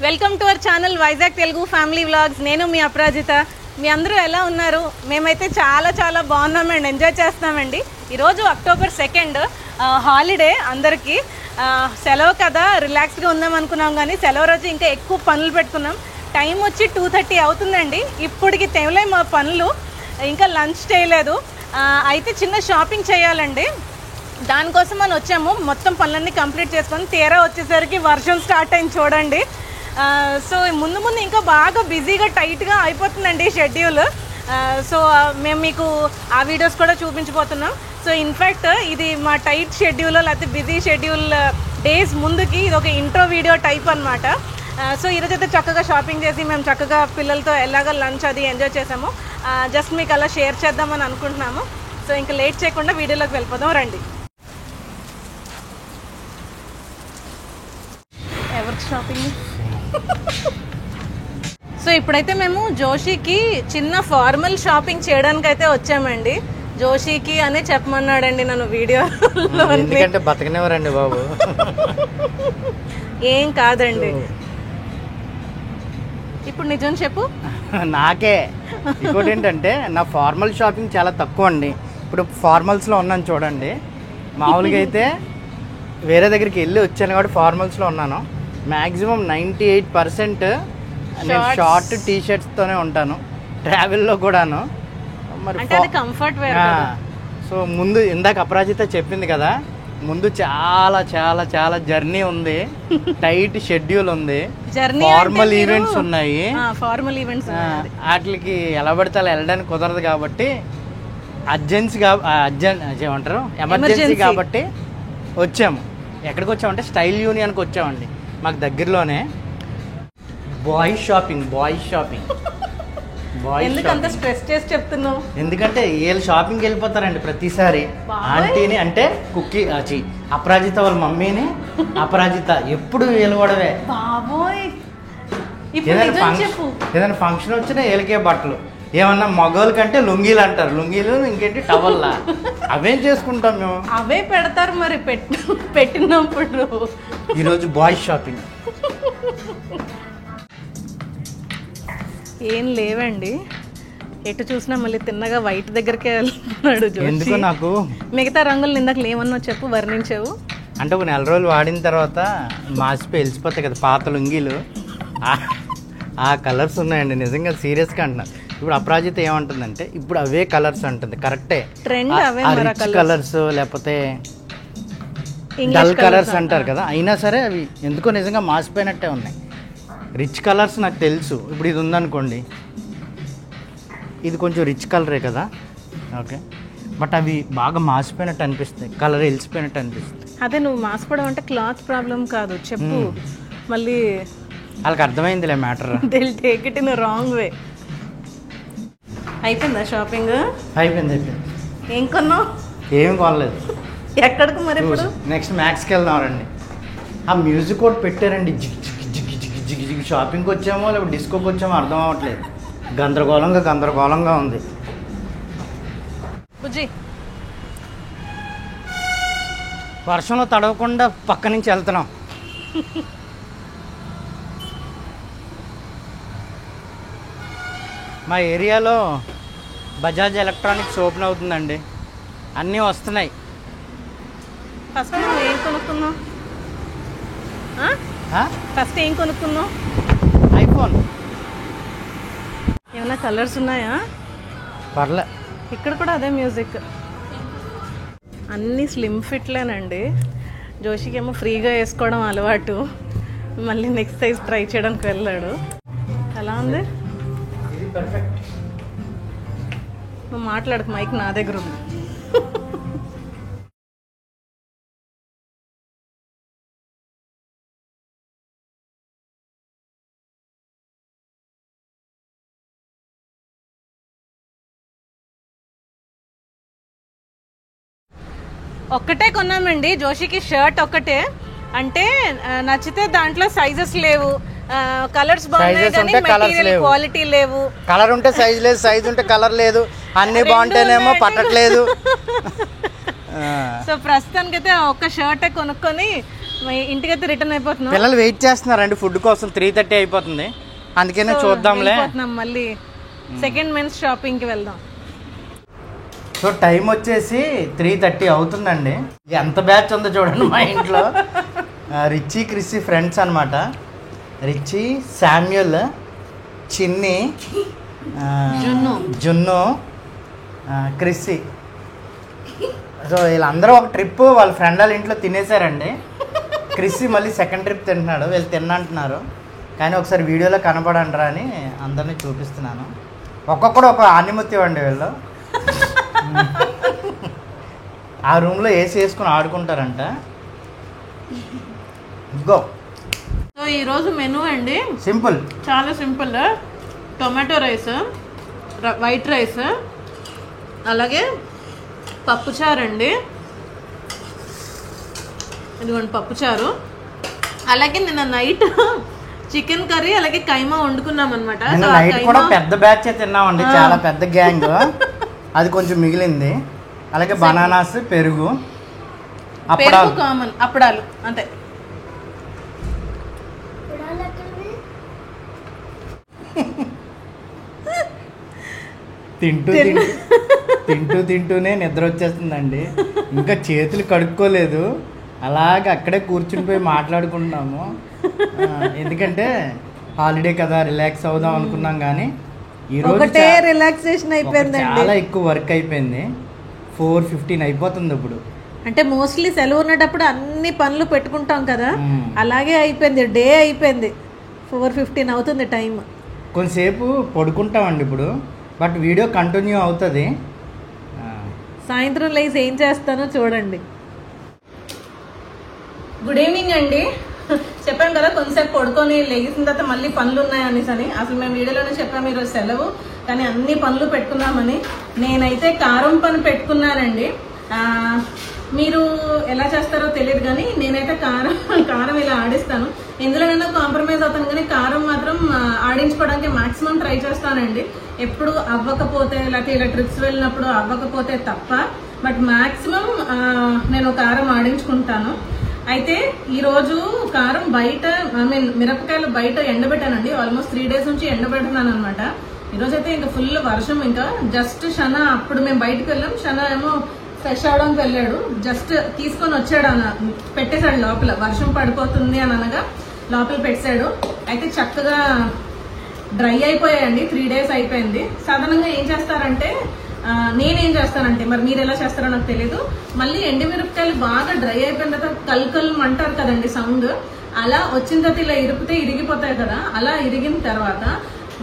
Welcome to our channel Vizag Telugu family vlogs. నేను మీ అపరాజిత. మీ అందరూ ఎలా ఉన్నారు? మేమైతే చాలా చాలా బాగున్నామండి, ఎంజాయ్ చేస్తున్నామండి. ఈరోజు అక్టోబర్ 2 హాలిడే, అందరికీ సెలవు కదా, రిలాక్స్గా ఉందాం అనుకున్నాం. కానీ సెలవు రోజు ఇంకా ఎక్కువ పనులు పెట్టుకున్నాం. టైం వచ్చి 2:30 అవుతుందండి. ఇప్పటికి తెవలే మా పనులు, ఇంకా లంచ్ చేయలేదు. అయితే చిన్న షాపింగ్ చేయాలండి, దానికోసం మనం వచ్చాము. మొత్తం పనులన్నీ కంప్లీట్ చేసుకొని తీరా వచ్చేసరికి వర్షం స్టార్ట్ అయింది చూడండి. సో ముందు ఇంకా బాగా బిజీగా టైట్గా అయిపోతుందండి షెడ్యూల్. సో మేము మీకు ఆ వీడియోస్ కూడా చూపించబోతున్నాం. సో ఇన్ఫ్యాక్ట్ ఇది మా టైట్ షెడ్యూల్ లేకపోతే బిజీ షెడ్యూల్ డేస్ ముందుకి ఇది ఒక ఇంట్రో వీడియో టైప్ అనమాట. సో ఈరోజు అయితే చక్కగా షాపింగ్ చేసి మేము చక్కగా పిల్లలతో ఎలాగో లంచ్ అది ఎంజాయ్ చేసాము. జస్ట్ మీకు అలా షేర్ చేద్దామని అనుకుంటున్నాము. సో ఇంకా లేట్ చేయకుండా వీడియోలోకి వెళ్ళిపోదాం రండి. ఎవరికి షాపింగ్? సో ఇప్పుడైతే మేము జోషికి చిన్న ఫార్మల్ షాపింగ్ చేయడానికి అయితే వచ్చామండి. జోషికి అనే చెప్పమన్నాడండి నన్ను వీడియోలో. ఎందుకంటే బతకనివ్వరండి బాబు. ఏం కాదండి, ఇప్పుడు నిజం చెప్పు. నాకే ఇంకోటి ఏంటంటే నా ఫార్మల్ షాపింగ్ చాలా తక్కువ అండి. ఇప్పుడు ఫార్మల్స్లో ఉన్నాను చూడండి. మామూలుగా అయితే వేరే దగ్గరికి వెళ్ళి వచ్చాను కాబట్టి ఫార్మల్స్లో ఉన్నాను. మ్యాక్సిమం 98% నేను షార్ట్ టీ షర్ట్స్తోనే ఉంటాను, ట్రావెల్లో కూడాను. మరి కంఫర్ట్. సో ముందు ఇందాక అపరాజిత చెప్పింది కదా, ముందు చాలా చాలా చాలా జర్నీ ఉంది, టైట్ షెడ్యూల్ ఉంది, ఫార్మల్ ఈవెంట్స్ ఉన్నాయి. వాటికి ఎలా పడితే అలా వెళ్ళడానికి కుదరదు కాబట్టి ఏమంటారు ఎమర్జెన్సీ కాబట్టి వచ్చాము. ఎక్కడికి వచ్చామంటే స్టైల్ యూనియన్కి వచ్చామండి, మాకు దగ్గరలోనే. బాయ్స్ షాపింగ్ స్ట్రెస్ చేసి చెప్తున్నావు ఎందుకంటే వీళ్ళు షాపింగ్కి వెళ్ళిపోతారండి ప్రతిసారి. ఆంటీని అంటే అపరాజిత వాళ్ళ మమ్మీని, అపరాజిత ఎప్పుడు వీళ్ళు కూడావే. ఏదైనా ఫంక్షన్ వచ్చినా వీళ్ళకే బట్టలు. ఏమన్నా మగవాళ్ళ కంటే లుంగీలు అంటారు, లుంగీలు ఇంకేంటి టవల్లా, అవేం చేసుకుంటాం మేము. అవే పెడతారు మరి పెట్టినప్పుడు. ఈరోజు బాయ్స్ షాపింగ్ ఏం లేవండి, ఎటు చూసినా మళ్ళీ తిన్నగా వైట్ దగ్గరికే వెళ్తున్నాడు. ఎందుకు నాకు మిగతా రంగులు ఇందాక ఏమన్నా చెప్పు, వర్ణించావు. అంటే ఒక 4 రోజులు వాడిన తర్వాత మాసిపోయి వెలిసిపోతాయి కదా పాత లుంగీలు, ఆ కలర్స్ ఉన్నాయండి. నిజంగా సీరియస్గా అంటున్నాను. ఇప్పుడు అపరాజిత ఏమంటుందంటే ఇప్పుడు అవే కలర్స్ అంటుంది. కరెక్టే, రిచ్ కలర్స్ లేకపోతే డల్ కలర్స్ అంటారు కదా, అయినా సరే అవి ఎందుకో నిజంగా మాసిపోయినట్టే ఉన్నాయి. రిచ్ కలర్స్ నాకు తెలుసు. ఇప్పుడు ఇది ఉందనుకోండి, ఇది కొంచెం రిచ్ కలరే కదా, ఓకే, బట్ అవి బాగా మాసిపోయినట్టు అనిపిస్తాయి, కలర్ వెలిసిపోయినట్టు అనిపిస్తుంది. అదే నువ్వు మాసిపోవడం అంటే క్లాత్ ప్రాబ్లం కాదు, చెప్పు. మళ్ళీ వాళ్ళకి అర్థమైందిలే matter. They will take it in wrong way. అయిపోయిందా షాపింగ్? అయిపోయింది. ఏం కొన్నావు? ఏం కొనలేదు. ఎక్కడికి మరి ఇప్పుడు? నెక్స్ట్ మ్యాక్స్కి వెళ్దాం రండి. ఆ మ్యూజిక్ కూడా పెట్టారండి, zig zig zig zig zig zig. షాపింగ్కి వచ్చామో లేకపోతే డిస్కోకి వచ్చామో అర్థం అవ్వట్లేదు, గందరగోళంగా ఉంది. బుజ్జి వర్షంలో తడవకుండా పక్క నుంచి వెళ్తున్నాం. మా ఏరియాలో బజాజ్ ఎలక్ట్రానిక్స్ ఓపెన్ అవుతుందండి, అన్నీ వస్తున్నాయి. ఫస్ట్ ఏం కొనుక్కున్నావు? ఫస్ట్ ఏం కొనుక్కున్నావు? ఐఫోన్. ఏమన్నా కలర్స్ ఉన్నాయా? పర్లే. ఇక్కడ కూడా అదే మ్యూజిక్. అన్నీ స్లిమ్ ఫిట్లేనండి. జోషికి ఏమో ఫ్రీగా వేసుకోవడం అలవాటు, మళ్ళీ నెక్స్ట్ సైజ్ ట్రై చేయడానికి వెళ్ళాడు. ఎలా ఉంది? నువ్వు మాట్లాడకు, మైక్ నా దగ్గర ఉంది. ఒక్కటే కొన్నామండి జోషికి, షర్ట్ ఒక్కటే. అంటే నచ్చితే దాంట్లో సైజెస్ లేవు, కలర్స్ బాగున్నాయి కానీ మెటీరియల్ క్వాలిటీ లేవు. కలర్ ఉంటే సైజ్ లేదు, సైజ్ ఉంటే కలర్ లేదు, అన్ని బాగుంటేనేమో పట్టట్లేదు. సో ప్రస్తుతానికైతే ఒక్క షర్టే కొనుక్కొని ఇంటికైతే రిటర్న్ అయిపోతున్నాం. పిల్లలు వెయిట్ చేస్తున్నారండి ఫుడ్ కోసం. 3:30 అయిపోతుంది, అందుకనే చూద్దాంలే. మళ్ళీ సెకండ్ మెన్స్ షాపింగ్కి వెళ్దాం. సో టైం వచ్చేసి 3:30 అవుతుందండి. ఎంత బ్యాచ్ ఉందో చూడండి మా ఇంట్లో. రిచీ క్రిస్సీ ఫ్రెండ్స్ అనమాట. రిచీ, శామ్యుల్, చిన్ని, జున్ను, క్రిస్సీ. సో వీళ్ళందరూ ఒక ట్రిప్ వాళ్ళ ఫ్రెండ్ వాళ్ళ ఇంట్లో తినేసారండి. క్రిస్సీ మళ్ళీ సెకండ్ ట్రిప్ తింటున్నాడు. వీళ్ళు తిన్నంటున్నారు కానీ ఒకసారి వీడియోలో కనపడండిరా అని అందరినీ చూపిస్తున్నాను. ఒక్కొక్కడు ఒక ఆనిమత్తి ఇవ్వండి వీళ్ళు. ఆ రూమ్లో ఏసీ వేసుకుని ఆడుకుంటారంట. గో. సో ఈరోజు మెనూ అండి సింపుల్, చాలా simple. Tomato rice, white rice, అలాగే పప్పుచారు అండి. ఇదిగోండి పప్పుచారు. అలాగే నిన్న నైట్ చికెన్ కర్రీ అలాగే కైమా వండుకున్నాం అనమాట. నైట్ కూడా పెద్ద బ్యాచ్ తిన్నామండి, చాలా పెద్ద గ్యాంగ్. అది కొంచెం మిగిలింది. అలాగే బనానాస్, పెరుగు, పెరుగు కామన్, అప్పడాలు అంతే. తింటూనే నిద్ర వచ్చేస్తుందండి. ఇంకా చేతులు కడుక్కోలేదు, అలాగే అక్కడే కూర్చుని పోయి మాట్లాడుకుంటున్నాము. ఎందుకంటే హాలిడే కదా, రిలాక్స్ అవుదాం అనుకున్నాం. కానీ ఈరోజు రిలాక్సేషన్ అయిపోయింది, చాలా ఎక్కువ వర్క్ అయిపోయింది. 4:15 అయిపోతుంది ఇప్పుడు. అంటే మోస్ట్లీ సెలవు ఉన్నప్పుడు అన్ని పనులు పెట్టుకుంటాం కదా, అలాగే అయిపోయింది. డే అయిపోయింది, 4:15 అవుతుంది టైం. కొంతసేపు పడుకుంటామండి ఇప్పుడు, బట్ వీడియో కంటిన్యూ అవుతుంది. సాయంత్రం లేసి ఏం చేస్తానో చూడండి. గుడ్ ఈవినింగ్ అండి. చెప్పాం కదా కొంతసేపు పడుకొని లేచిన తర్వాత మళ్ళీ పనులు ఉన్నాయనేసి అని. అసలు మేము వీడియోలోనే చెప్పాము ఈరోజు సెలవు, కానీ అన్ని పనులు పెట్టుకున్నామని. నేనైతే కారం పని పెట్టుకున్నానండి. మీరు ఎలా చేస్తారో తెలియదు కానీ నేనైతే కారం ఇలా ఆడిస్తాను. ఎందులోనైనా కాంప్రమైజ్ అవుతాను కానీ కారం మాత్రం ఆడించుకోవడానికి మాక్సిమం ట్రై చేస్తానండి. ఎప్పుడు అవ్వకపోతే, లేకపోతే ఇలా ట్రిప్స్ వెళ్ళినప్పుడు అవ్వకపోతే తప్ప, బట్ మాక్సిమం నేను కారం ఆడించుకుంటాను. అయితే ఈరోజు కారం బయట, మిరపకాయలు బయట ఎండబెట్టానండి. ఆల్మోస్ట్ 3 days నుంచి ఎండబెడుతున్నాను అనమాట. ఈరోజు అయితే ఇంకా ఫుల్ వర్షం. ఇంకా జస్ట్ షనా అప్పుడు మేము బయటకు వెళ్ళాం, షనా ఏమో ఫ్రెష్ అవడానికి వెళ్ళాడు. జస్ట్ తీసుకొని వచ్చాడు పెట్టేశాడు లోపల. వర్షం పడిపోతుంది అని అనగా లోపల పెట్టాడు. అయితే చక్కగా డ్రై అయిపోయాయండి. 3 days అయిపోయింది. సాధారణంగా ఏం చేస్తారంటే, నేనేం చేస్తానంటే, మరి మీరు ఎలా చేస్తారో నాకు తెలీదు, మళ్ళీ ఎండుమిరపకాయలు బాగా డ్రై అయిపోయిన తర్వాత కల్కల్ అంటారు కదండి సౌండ్, అలా వచ్చిన తర్వాత ఇలా ఇరిపితే ఇరిగిపోతాయి కదా, అలా ఇరిగిన తర్వాత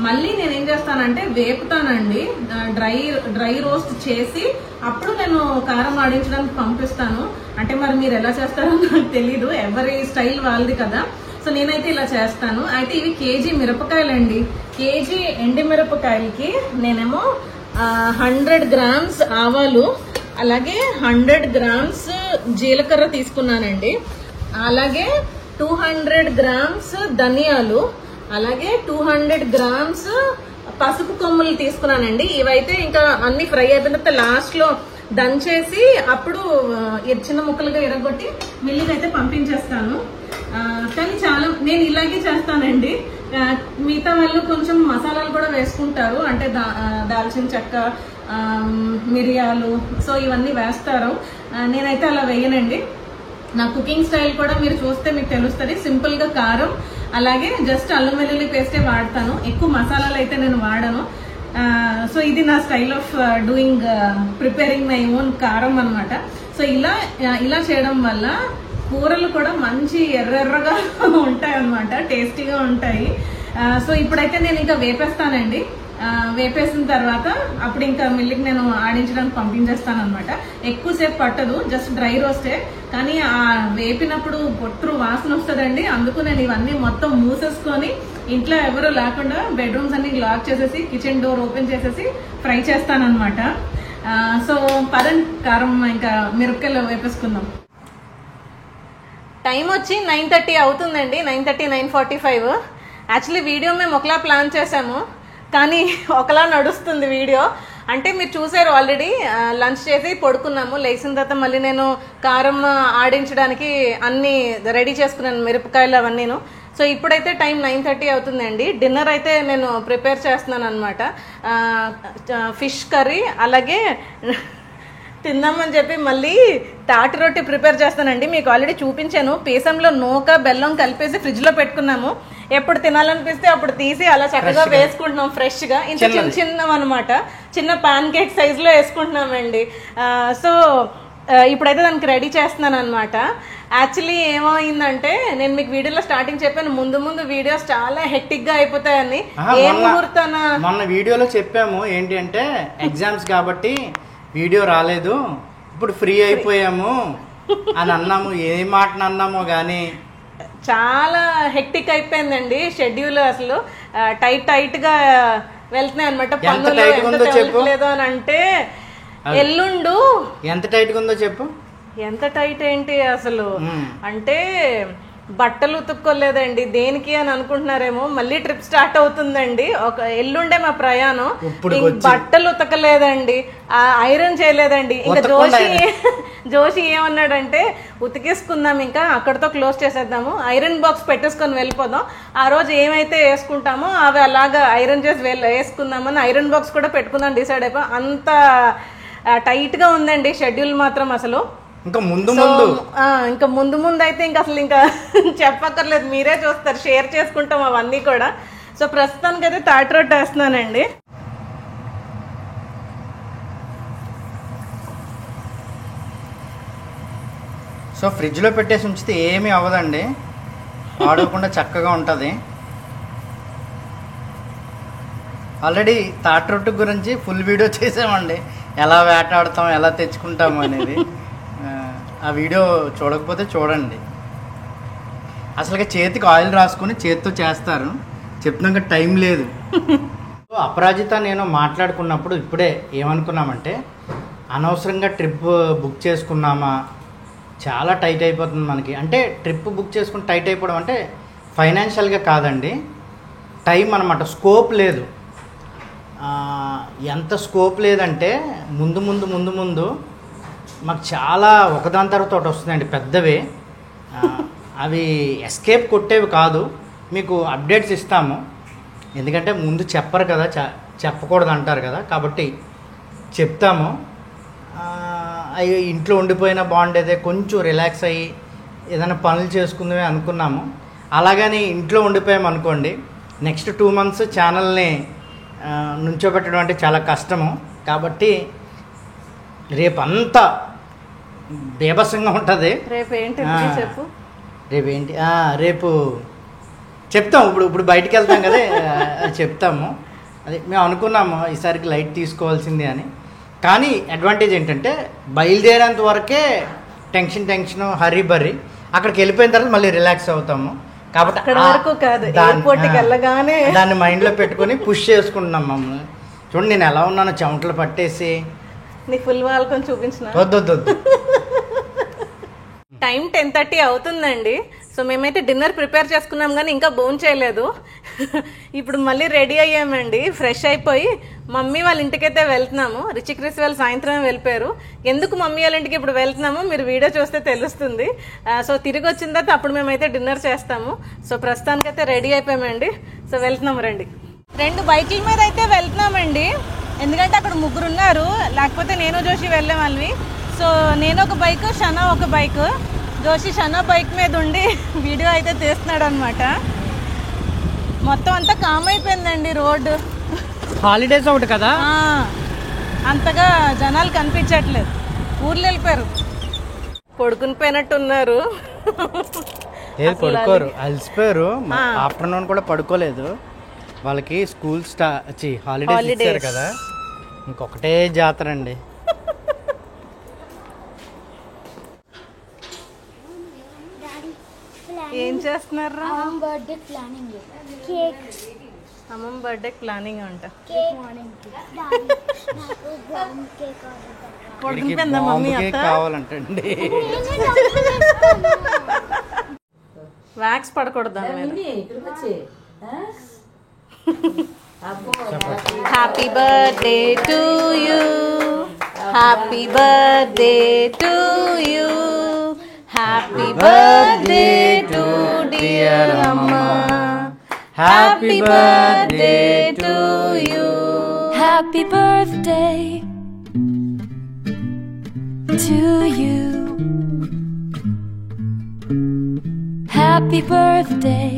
మళ్ళీ నేనేం చేస్తానంటే వేపుతానండి. డ్రై రోస్ట్ చేసి అప్పుడు నేను కారం ఆడించడానికి పంపిస్తాను. అంటే మరి మీరు ఎలా చేస్తారో నాకు తెలీదు, ఎవరి స్టైల్ వాళ్ళది కదా. సో నేనైతే ఇలా చేస్తాను. అయితే ఇవి కేజీ మిరపకాయలండి. కేజీ ఎండి మిరపకాయలకి నేనేమో 100 grams ఆవాలు, అలాగే 100 grams జీలకర్ర తీసుకున్నానండి. అలాగే 200 grams ధనియాలు, అలాగే 200 grams పసుపు కొమ్ములు తీసుకున్నానండి. ఇవైతే ఇంకా అన్ని ఫ్రై అయిపోయిన తర్వాత లాస్ట్ లో దంచేసి అప్పుడు చిన్న ముక్కలుగా ఎరగొట్టి మిల్లుకి అయితే పంపించేస్తాను. కానీ చాలా నేను ఇలాగే చేస్తానండి. మిగతా వాళ్ళు కొంచెం మసాలాలు కూడా వేసుకుంటారు, అంటే దాల్చిన చెక్క, మిరియాలు, సో ఇవన్నీ వేస్తారు. నేనైతే అలా వేయనండి. నా కుకింగ్ స్టైల్ కూడా మీరు చూస్తే మీకు తెలుస్తుంది. సింపుల్ గా కారం, అలాగే జస్ట్ అల్లం వెల్లుల్లి పేస్టే వాడతాను. ఎక్కువ మసాలాలు అయితే నేను వాడను. సో ఇది నా style of doing, preparing my own కారం అనమాట. సో ఇలా చేయడం వల్ల కూరలు కూడా మంచి ఎర్రగా ఉంటాయి అనమాట, టేస్టీగా ఉంటాయి. సో ఇప్పుడైతే నేను ఇంకా వేపేస్తానండి. వేపేసిన తర్వాత అప్పుడు ఇంకా మిల్లికి నేను ఆడించడానికి పంపించేస్తాను అనమాట. ఎక్కువసేపు పట్టదు, జస్ట్ డ్రై రోస్టే. కానీ ఆ వేపినప్పుడు పొట్టు వాసన వస్తుందండి. అందుకు నేను ఇవన్నీ మొత్తం మూసేసుకొని ఇంట్లో ఎవరు లేకుండా బెడ్రూమ్స్ అన్ని లాక్ చేసేసి కిచెన్ డోర్ ఓపెన్ చేసేసి ఫ్రై చేస్తాను అనమాట. సో కారం ఇంకా మిరపకాయలు వేపేసుకుందాం. టైం వచ్చి 9:30 అవుతుందండి. 9:30, 9:45. యాక్చువల్లీ వీడియో మేము ఒకలా ప్లాన్ చేసాము, కానీ ఒకలా నడుస్తుంది వీడియో. అంటే మీరు చూసారు ఆల్రెడీ లంచ్ చేసి పడుకున్నాము. లేచిన తర్వాత మళ్ళీ నేను కారం ఆడించడానికి అన్ని రెడీ చేసుకున్నాను, మిరపకాయలు అవన్నీను. సో ఇప్పుడైతే టైం 9:30 అవుతుందండి. డిన్నర్ అయితే నేను ప్రిపేర్ చేస్తున్నాను అనమాట. ఫిష్ కర్రీ, అలాగే తిందామని చెప్పి మళ్ళీ తాటి రొట్టి ప్రిపేర్ చేస్తానండి. మీకు ఆల్రెడీ చూపించాను. పీసంలో నూక బెల్లం కలిపేసి ఫ్రిడ్జ్లో పెట్టుకున్నాము. ఎప్పుడు తినాలనిపిస్తే అప్పుడు తీసి అలా చక్కగా వేసుకుంటున్నాం ఫ్రెష్గా. ఇంత చిన్న చిన్నవి అనమాట, చిన్న పాన్ కేక్ సైజులో వేసుకుంటున్నామండి. సో ఇప్పుడైతే దానికి రెడీ చేస్తున్నాను అనమాట. యాక్చువల్లీ ఏమైందంటే నేను మీకు వీడియోలో స్టార్టింగ్ చెప్పాను, ముందు ముందు వీడియోస్ చాలా హెక్టిక్ గా అయిపోతాయని. ఏ ముహూర్తాన మొన్న వీడియోలో చెప్పాము ఏంటి అంటే ఎగ్జామ్స్ కాబట్టి వీడియో రాలేదు, ఇప్పుడు ఫ్రీ అయిపోయాము అని అన్నాము. ఏ మాట అన్నామో కానీ చాలా హెక్టిక్ అయిపోయిందండి షెడ్యూల్. అసలు టైట్ గా వెళ్తున్నాయి అనమాట. పనులు లేదు అని అంటే ఎల్లుండు ఎంత టైట్ గా ఉందో చెప్పు. ఎంత టైట్ ఏంటి అసలు అంటే బట్టలు ఉతుక్కోలేదండి. దేనికి అని అనుకుంటున్నారేమో, మళ్ళీ ట్రిప్ స్టార్ట్ అవుతుందండి. ఒక ఎల్లుండే మా ప్రయాణం. బట్టలు ఉతకలేదండి, ఐరన్ చేయలేదండి. ఇంకా జోషి ఏమన్నాడంటే ఉతికేసుకుందాం, ఇంకా అక్కడతో క్లోజ్ చేసేద్దాము, ఐరన్ బాక్స్ పెట్టేసుకొని వెళ్ళిపోదాం, ఆ రోజు ఏమైతే వేసుకుంటామో అవి అలాగా ఐరన్ చేసి వేసుకుందామని ఐరన్ బాక్స్ కూడా పెట్టుకుందాం డిసైడ్ అయిపో. అంత టైట్ గా ఉందండి షెడ్యూల్ మాత్రం. అసలు ఇంకా ముందు ముందు అయితే ఇంకా అసలు ఇంకా చెప్పక్కర్లేదు, మీరే చూస్తారు, షేర్ చేసుకుంటాం అవన్నీ కూడా. సో ప్రస్తుతానికి అయితే తాటి రొట్టె వేస్తున్నానండి. సో ఫ్రిడ్జ్లో పెట్టేసి ఉంచితే ఏమీ అవ్వదండి, ఆడకుండా చక్కగా ఉంటుంది. ఆల్రెడీ తాటి రొట్టె గురించి ఫుల్ వీడియో చేసామండి, ఎలా వేటాడతాం, ఎలా తెచ్చుకుంటాము అనేది. ఆ వీడియో చూడకపోతే చూడండి. అసలుగా చేతికి ఆయిల్ రాసుకొని చేతితో చేస్తారు, చెప్తున్నాక టైం లేదు. అపరాజిత నేను మాట్లాడుకున్నప్పుడు ఇప్పుడే ఏమనుకున్నామంటే అనవసరంగా ట్రిప్ బుక్ చేసుకున్నామా, చాలా టైట్ అయిపోతుంది మనకి. అంటే ట్రిప్ బుక్ చేసుకుని టైట్ అయిపోవడం అంటే ఫైనాన్షియల్గా కాదండి, టైం అన్నమాట. స్కోప్ లేదు. ఎంత స్కోప్ లేదంటే ముందు మాకు చాలా ఒకదాని తర్వాత ఒకటి వస్తుందండి పెద్దవి. అవి ఎస్కేప్ కొట్టేవి కాదు, మీకు అప్డేట్స్ ఇస్తాము. ఎందుకంటే ముందు చెప్పరు కదా, చెప్పకూడదు అంటారు కదా, కాబట్టి చెప్తాము. అవి ఇంట్లో ఉండిపోయినా బాగుండేదే, కొంచెం రిలాక్స్ అయ్యి ఏదైనా పనులు చేసుకుందామే అనుకున్నాము. అలాగని ఇంట్లో ఉండిపోయాము అనుకోండి, నెక్స్ట్ 2 months ఛానల్ని నుంచోబెట్టడం అంటే చాలా కష్టము. కాబట్టి రేపంతా బేబసంగా ఉంటుంది. రేపు చెప్తాం. ఇప్పుడు బయటికి వెళ్తాం కదా, చెప్తాము. అదే మేము అనుకున్నాము ఈసారికి లైట్ తీసుకోవాల్సింది అని. కానీ అడ్వాంటేజ్ ఏంటంటే బయలుదేరేంత వరకే టెన్షన్ హర్రీ బర్రీ, అక్కడికి వెళ్ళిపోయిన తర్వాత మళ్ళీ రిలాక్స్ అవుతాము. కాబట్టి దాన్ని మైండ్లో పెట్టుకొని పుష్ చేసుకుంటున్నాం మమ్మల్ని. చూడండి నేను ఎలా ఉన్నానో, చెమటలు పట్టేసి. నీ ఫుల్ వాళ్ళకొని చూపించిన వద్దు. టైం 10:30 అవుతుందండి. సో మేమైతే డిన్నర్ ప్రిపేర్ చేసుకున్నాం కానీ ఇంకా భోజనం చేయలేదు. ఇప్పుడు మళ్ళీ రెడీ అయ్యామండి, ఫ్రెష్ అయిపోయి మమ్మీ వాళ్ళ ఇంటికైతే వెళ్తున్నాము. రిచిక్రిస్ వాళ్ళు సాయంత్రం వెళ్ళిపోయారు. ఎందుకు మమ్మీ వాళ్ళ ఇంటికి ఇప్పుడు వెళ్తున్నాము మీరు వీడియో చూస్తే తెలుస్తుంది. సో తిరిగి వచ్చిన తర్వాత అప్పుడు మేమైతే డిన్నర్ చేస్తాము. సో ప్రస్తుతానికైతే రెడీ అయిపోయామండి. సో వెళ్తున్నాము రండి. 2 బైకుల మీద అయితే వెళ్తున్నామండి, ఎందుకంటే అక్కడ 3 ఉన్నారు, లేకపోతే నేను జోషి వెళ్ళే వాళ్ళవి. సో నేను ఒక బైక్, షనా ఒక బైక్. జోషి షనా బైక్ మీద ఉండి వీడియో అయితే తీస్తున్నాడు అనమాట. మొత్తం అంతా కామ్ అయిపోయిందండి రోడ్డు. హాలిడేస్ ఒకటి కదా, అంతగా జనాలు కనిపించట్లేదు, ఊర్లో వెళ్ళిపోయారు. పడుకుని పోయినట్టున్నారు. పడుకోరు, అలసిపోయారు. ఆఫ్టర్నూన్ కూడా పడుకోలేదు. వాళ్ళకి స్కూల్ హాలిడేస్ ఇచ్చారు కదా, ఇంకొకటే జాతర అండి. ఏం చేస్తున్నారు? అమ్మమ్మ బర్త్డే ప్లానింగ్ అంట. కావాలంటండి. వ్యాక్స్ పడకూడదు. Happy birthday to you, happy birthday to you, happy birthday to dear అమ్మా, happy birthday to you, Happy birthday to you. Happy birthday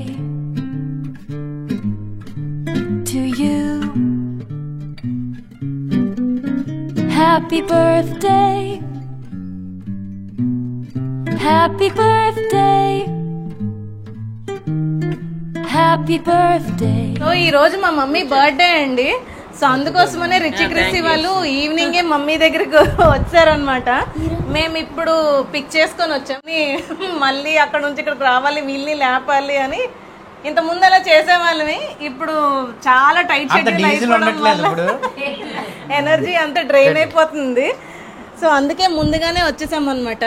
to you. Happy birthday. Happy birthday. Happy birthday. So ఈ రోజు మా mummy birthday అండి. So అందుకోసమనే Richie క్రిసి వాళ్ళు ఈవినింగే mummy దగ్గరికి వచ్చారనమాట. మేము ఇప్పుడు పిక్ చేసుకొని వచ్చాము. మళ్ళీ అక్కడ నుంచి ఇక్కడికి రావాలి, వీళ్ళని లేపాలి అని ఇంత ముందు అలా చేసేవాళ్ళని. ఇప్పుడు చాలా టైట్ షెడ్యూల్ అయిపోవడం వల్ల ఎనర్జీ అంతా డ్రైన్ అయిపోతుంది. సో అందుకే ముందుగానే వచ్చేసాం అనమాట.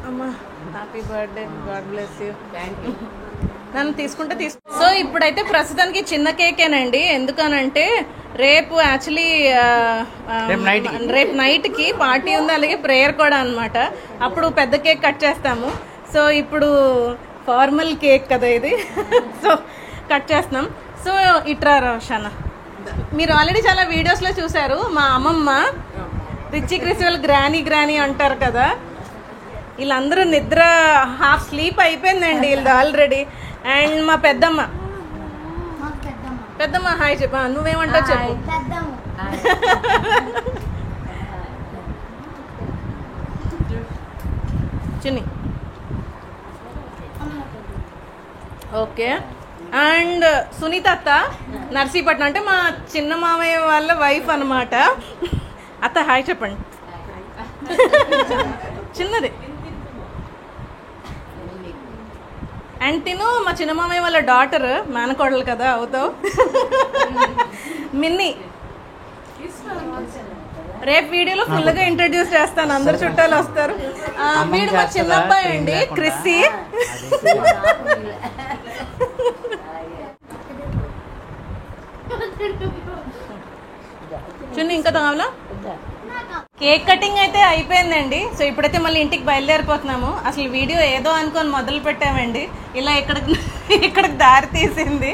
అమ్మా happy birthday, God bless you. నన్ను తీసుకుంటే సో ఇప్పుడైతే ప్రస్తుతానికి చిన్న కేకేనండి. ఎందుకనంటే రేపు యాక్చువల్లీ రేపు నైట్కి పార్టీ ఉంది, అలాగే ప్రేయర్ కూడా అనమాట. అప్పుడు పెద్ద కేక్ కట్ చేస్తాము. సో ఇప్పుడు ఫార్మల్ కేక్ కదా ఇది. సో కట్ చేస్తున్నాం. సో ఇట్రా రోషానా, మీరు ఆల్రెడీ చాలా వీడియోస్లో చూసారు. మా అమ్మమ్మ రిచి క్రిసి వాళ్ళు గ్రానీ అంటారు కదా, వీళ్ళందరూ నిద్ర హాఫ్ స్లీప్ అయిపోయిందండి వీళ్ళు ఆల్రెడీ. అండ్ మా పెద్దమ్మ హాయ్ చెప్పా, నువ్వేమంటావు చెప్పు. చిన్ని ఓకే. అండ్ సునీత అత్త నర్సీపట్నం, అంటే మా చిన్న మామయ్య వాళ్ళ వైఫ్ అనమాట. అత్త హాయ్ చెప్పండి. చిన్నది. అండ్ తిను మా చిన్న మామయ్య వాళ్ళ డాటర్, మేనకోడలు కదా అవుతావు. మిన్ని రేపు వీడియోలో ఫుల్గా ఇంట్రడ్యూస్ చేస్తాను, అందరు చుట్టాలు వస్తారు. వీడు మా చిన్న అబ్బాయి అండి క్రిస్సీ. చున్నీ ఇంకా కావాలా? కేక్ కటింగ్ అయితే అయిపోయిందండి. సో ఇప్పుడైతే మళ్ళీ ఇంటికి బయలుదేరిపోతున్నాము. అసలు వీడియో ఏదో అనుకొని మొదలు పెట్టామండి, ఇలా ఇక్కడికి దారి తీసింది.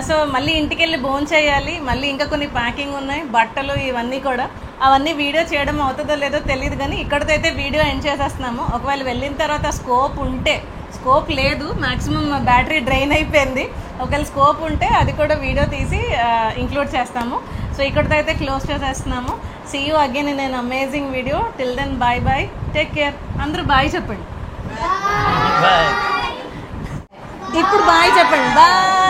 సో మళ్ళీ ఇంటికి వెళ్ళి భోంచేయాలి, మళ్ళీ ఇంకా కొన్ని ప్యాకింగ్ ఉన్నాయి, బట్టలు ఇవన్నీ కూడా. అవన్నీ వీడియో చేయడం అవుతుందో లేదో తెలియదు, కానీ ఇక్కడితో అయితే వీడియో ఎండ్ చేసేస్తున్నాము. ఒకవేళ వెళ్ళిన తర్వాత స్కోప్ ఉంటే, స్కోప్ లేదు, మ్యాక్సిమం బ్యాటరీ డ్రైన్ అయిపోయింది. ఒకవేళ స్కోప్ ఉంటే అది కూడా వీడియో తీసి ఇంక్లూడ్ చేస్తాము. సో ఇక్కడితో అయితే క్లోజ్ చేసేస్తున్నాము. See you again in an amazing video. Till then bye bye, take care. అందరూ బాయ్ చెప్పండి. ఇప్పుడు బాయ్ చెప్పండి. బాయ్.